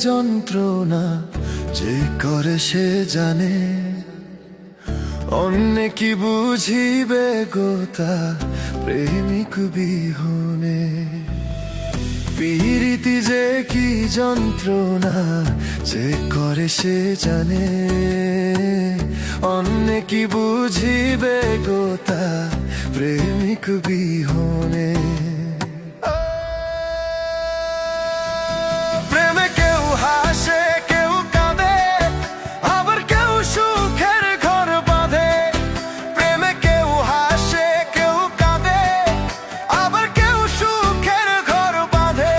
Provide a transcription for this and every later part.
যন্ত্রণা যে করে সে জানে, অন্যে কি বুঝিবে গোতা প্রেমিক বিহনে। পীড়িতি যে কি যন্ত্রণা যে করে সে জানে, অন্যে কি বুঝিবে গোতা প্রেমিক বিহনে। প্রেমে কেউ হাসে কেউ কাঁদে, আবার কেউ সুখের ঘর বাঁধে। প্রেমে কেউ হাসে কেউ কাঁদে, আবার কেউ সুখের ঘর বাঁধে।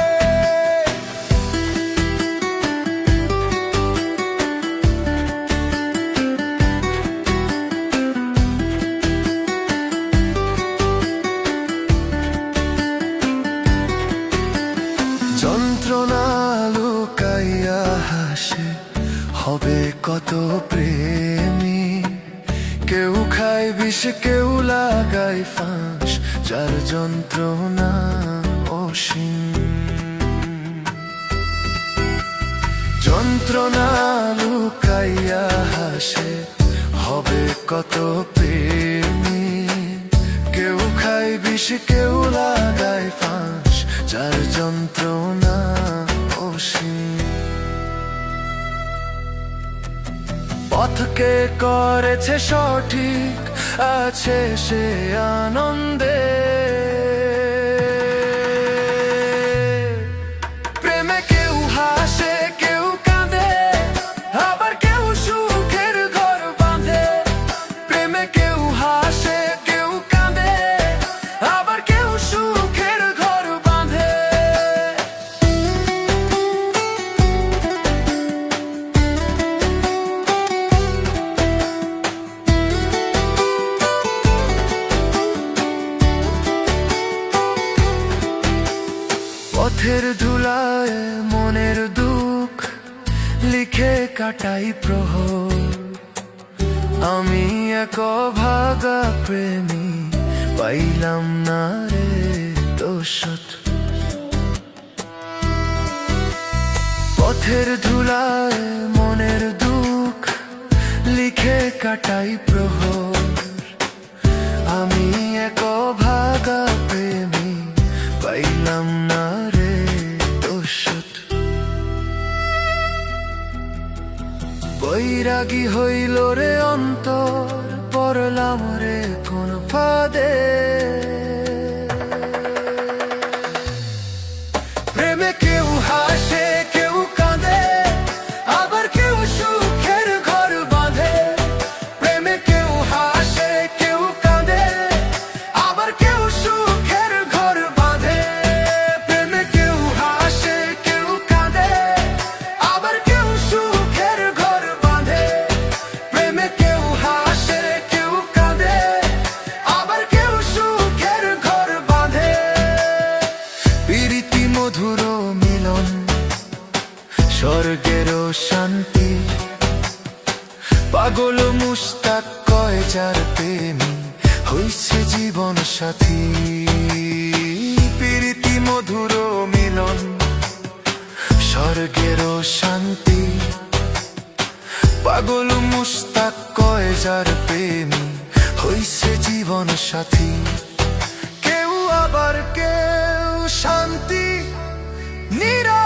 যন্ত্রণা লুকাইয়া হাসে হবে কত প্রেমী, কেউ খায় বিষ কেউ লাগায় ফাঁস, যার যন্ত্রণা অসীম। যন্ত্রণা লুকাইয়া হাসে হবে কত প্রেমী, কেউ খায় বিষ কেউ লাগায় ফাঁস, যার যন্ত্রণা অসীম। পথকে করেছে সঠিক আছে সে আনন্দে। প্রেমে কেউ হাসে কেউ কাঁদে, আবার কেউ সুখের ঘর বাঁধে। প্রেমে কেউ হাসে কেউ কাঁদে, আবার কেউ সুখের ঘর বাঁধে। পথের ধুলায় মনের দুঃখ লিখে কাটাই প্রহর, আমি এক ভাগা প্রেমী পাইলাম না রে দোষত। পথের ধুলায় মনের দুঃখ লিখে কাটাই প্রহর, আমি এক ভাগা প্রেমী পাইলাম না রে দোষত। বৈরাগী হইল রে অন্তর, পড়লাম রে কোন ফাঁদে। প্রেমে কেউ হাসে কেউ কাঁদে, আবার কেউ সুখের ঘর বাঁধে। প্রেমে কেউ হাসে কেউ কাঁদে, আবার কেউ সুখের ঘর বাঁধে। প্রেমে কেউ হাসে কেউ কাঁদে, আবার কেউ সুখের ঘর বাঁধে। প্রেমে কেউ হাসে কেউ কাঁদে, আবার কেউ সুখের ঘর বাঁধে। প্রীতি মধুর মিলন স্বর্গেরও শান্তি, পাগল মুস্তাক কয় যার প্রেমী হইছে জীবন সাথী। প্রীতি মধুর মিলন স্বর্গেরও শান্তি, পাগল মুস্তাক কয় যার প্রেমী হইছে জীবন সাথী। কেউ আবার কেউ শান্তি নিরা